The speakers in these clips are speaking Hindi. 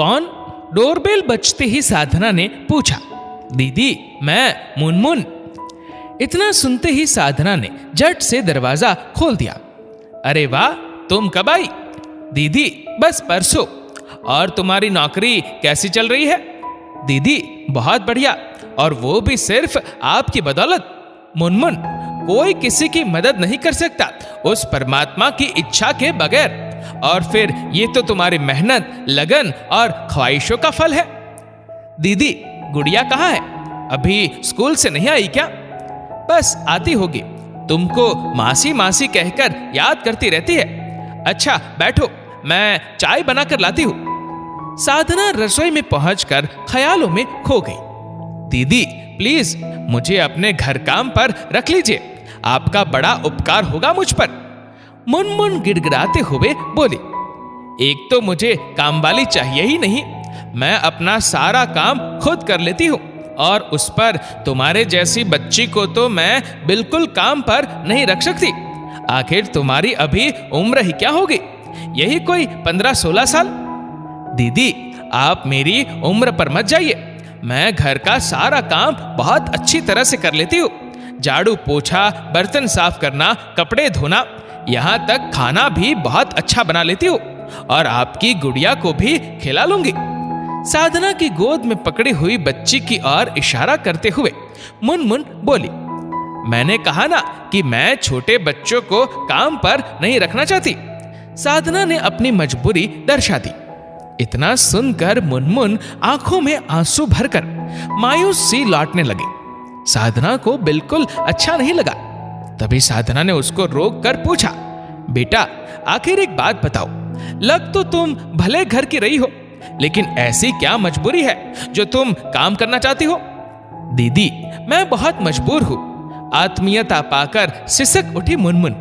कौन? डोरबेल बजते ही साधना ने पूछा। दीदी, मैं मुनमुन। इतना सुनते ही साधना ने झट से दरवाजा खोल दिया। अरे वाह, तुम कब आई? दीदी, बस परसों। और तुम्हारी नौकरी कैसी चल रही है? दीदी, बहुत बढ़िया, और वो भी सिर्फ आपकी बदौलत। मुनमुन, कोई किसी की मदद नहीं कर सकता उस परमात्मा की इच्छा के बगैर। और फिर ये तो तुम्हारी मेहनत, लगन और ख्वाहिशों का फल है। दीदी, गुड़िया कहाँ है? अभी स्कूल से नहीं आई क्या? बस आती होगी, तुमको मासी मासी कहकर याद करती रहती है। अच्छा बैठो, मैं चाय बनाकर लाती हूँ। साधना रसोई में पहुंचकर ख्यालों में खो गई। दीदी, प्लीज मुझे अपने घर काम पर रख लीजिए, आपका बड़ा उपकार होगा मुझ पर। मुनमुन गिड़गिड़ाते हुए बोली। एक तो मुझे काम वाली चाहिए ही नहीं, मैं अपना सारा काम खुद कर लेती हूँ, और उस पर तुम्हारे जैसी बच्ची को तो मैं बिल्कुल काम पर नहीं रख सकती। आखिर तुम्हारी अभी उम्र ही क्या होगी? यही कोई 15-16 साल। दीदी, आप मेरी उम्र पर मत जाइए, मैं घर का सारा काम बहुत अच्छी तरह से कर लेती हूँ। झाड़ू पोछा, बर्तन साफ करना, कपड़े धोना, यहाँ तक खाना भी बहुत अच्छा बना लेती हूँ, और आपकी गुड़िया को भी खिला लूंगी। साधना की गोद में पकड़ी हुई बच्ची की ओर इशारा करते हुए मुनमुन बोली। मैंने कहा ना कि मैं छोटे बच्चों को काम पर नहीं रखना चाहती। साधना ने अपनी मजबूरी दर्शा दी। इतना सुनकर मुनमुन आंखों में आंसू भरकर मायूस सी लौटने लगी। साधना को बिल्कुल अच्छा नहीं लगा। तभी साधना ने उसको रोक कर पूछा, बेटा, आखिर एक बात बताओ, लग तो तुम भले घर की रही हो, लेकिन ऐसी क्या मजबूरी है जो तुम काम करना चाहती हो? दीदी, मैं बहुत मजबूर हूं। आत्मीयता पाकर सिसक उठी मुनमुन।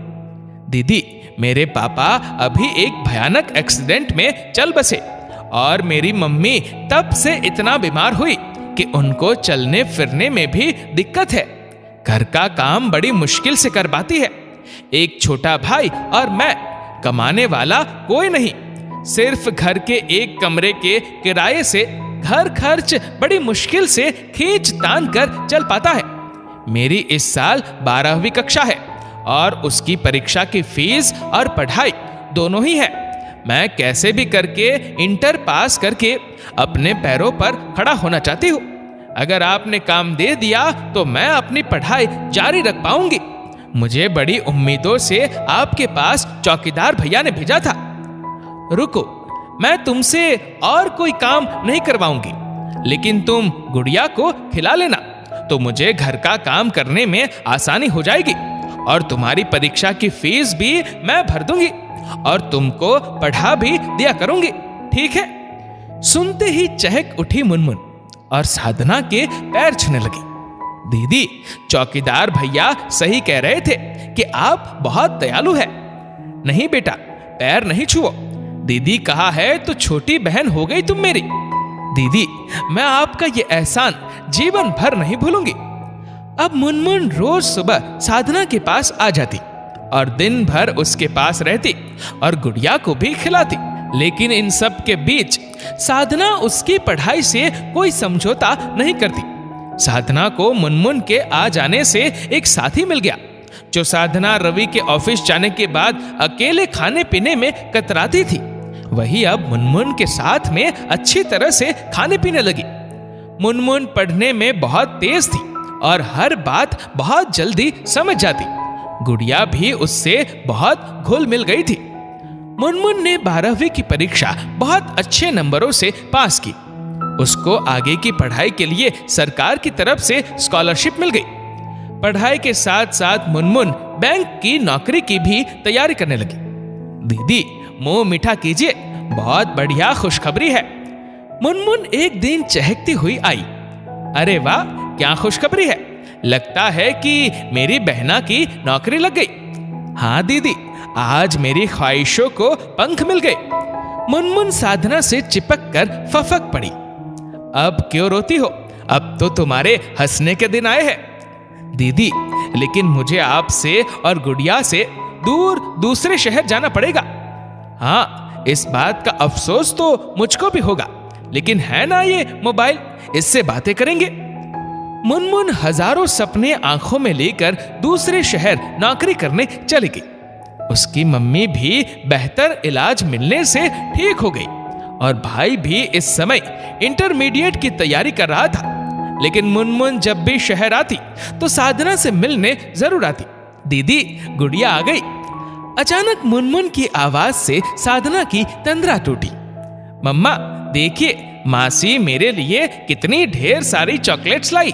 दीदी, मेरे पापा अभी एक भयानक एक्सीडेंट में चल बसे, और मेरी मम्मी तब से इतना बीमार हुई कि उनको चलने फिरने में भी दिक्कत है। घर का काम बड़ी मुश्किल से कर पाती है। एक छोटा भाई और मैं, कमाने वाला कोई नहीं। सिर्फ घर के एक कमरे के किराए से घर खर्च बड़ी मुश्किल से खींच तान कर चल पाता है। मेरी इस साल 12वीं कक्षा है, और उसकी परीक्षा की फीस और पढ़ाई दोनों ही है। मैं कैसे भी करके इंटर पास करके अपने पैरों पर खड़ा होना चाहती हूँ। अगर आपने काम दे दिया तो मैं अपनी पढ़ाई जारी रख पाऊंगी। मुझे बड़ी उम्मीदों से आपके पास चौकीदार भैया ने भेजा था। रुको, मैं तुमसे और कोई काम नहीं करवाऊंगी, लेकिन तुम गुड़िया को खिला लेना तो मुझे घर का काम करने में आसानी हो जाएगी, और तुम्हारी परीक्षा की फीस भी मैं भर दूंगी, और तुमको पढ़ा भी दिया करूंगी, ठीक है? सुनते ही चहक उठी मुनमुन और साधना के पैर छूने लगी। दीदी, चौकीदार भैया सही कह रहे थे कि आप बहुत दयालु है। नहीं बेटा, पैर नहीं छुओ। दीदी कहा है तो छोटी बहन हो गई तुम मेरी। दीदी, मैं आपका ये एहसान जीवन भर नहीं भूलूंगी। अब मुनमुन रोज सुबह साधना के पास आ जाती और दिन भर उसके पास रहती और गुड़िया को भी खिलाती। लेकिन इन सब के बीच साधना उसकी पढ़ाई से कोई समझौता नहीं करती। साधना को मुनमुन के आ जाने से एक साथी मिल गया, जो साधना रवि के ऑफिस जाने के बाद अकेले खाने पीने में कतराती थी। वही अब मुनमुन के साथ में अच्छी तरह से खाने पीने लगी। मुनमुन पढ़ने में बहुत तेज थी और हर बात बहुत जल्दी समझ जाती। गुड़िया भी उससे बहुत घुल मिल गई थी। मुनमुन ने 12वीं की परीक्षा बहुत अच्छे नंबरों से पास की। उसको आगे की पढ़ाई के लिए सरकार की तरफ से स्कॉलरशिप मिल गई। पढ़ाई के साथ साथ मुनमुन बैंक की नौकरी की भी तैयारी करने लगी। दीदी, मुंह मीठा कीजिए, बहुत बढ़िया खुशखबरी है। मुनमुन एक दिन चहकती हुई आई। अरे वाह, क्या खुशखबरी है! लगता है कि मेरी बहना की नौकरी लग गई। हाँ दीदी, आज मेरी ख्वाहिशों को पंख मिल गए। मुनमुन साधना से चिपक कर फफक पड़ी। अब क्यों रोती हो? अब तो तुम्हारे हंसने के दिन आए हैं। दीदी, लेकिन मुझे आपसे और गुड़िया से दूर दूसरे शहर जाना पड़ेगा। हाँ, इस बात का अफसोस तो मुझको भी होगा, लेकिन है ना ये मोबाइल, इससे बातें करेंगे। मुनमुन हजारों सपने आंखों में लेकर दूसरे शहर नौकरी करने चली गई। उसकी मम्मी भी बेहतर इलाज मिलने से ठीक हो गई और भाई भी इस समय इंटरमीडिएट की तैयारी कर रहा था। लेकिन मुनमुन जब भी शहर आती तो साधना से मिलने जरूर आती। दीदी, गुड़िया आ गई। अचानक मुनमुन की आवाज से साधना की तंद्रा टूटी। मम्मा देखिए, मासी मेरे लिए कितनी ढेर सारी चॉकलेट्स लाई।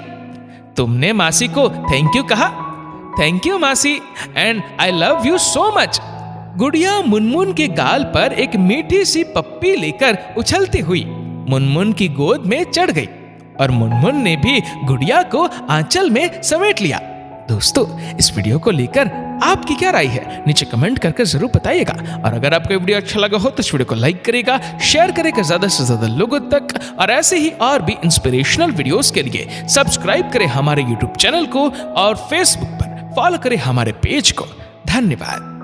तुमने मासी को थैंक यू कहा? थैंक यू मासी, and I love you so much. गुड़िया मुनमुन के गाल पर एक मीठी सी पप्पी लेकर उछलती हुई मुनमुन की गोद में चढ़ गई और मुनमुन ने भी गुड़िया को आंचल में समेट लिया। दोस्तों, इस वीडियो को लेकर आपकी क्या राय है, नीचे कमेंट करके जरूर बताइएगा। और अगर आपको ये वीडियो अच्छा लगा हो तो इस वीडियो को लाइक करेगा, शेयर करेगा ज्यादा से ज्यादा लोगों तक, और ऐसे ही और भी इंस्पिरेशनल वीडियोस के लिए सब्सक्राइब करें हमारे यूट्यूब चैनल को और फेसबुक पर फॉलो करें हमारे पेज को। धन्यवाद।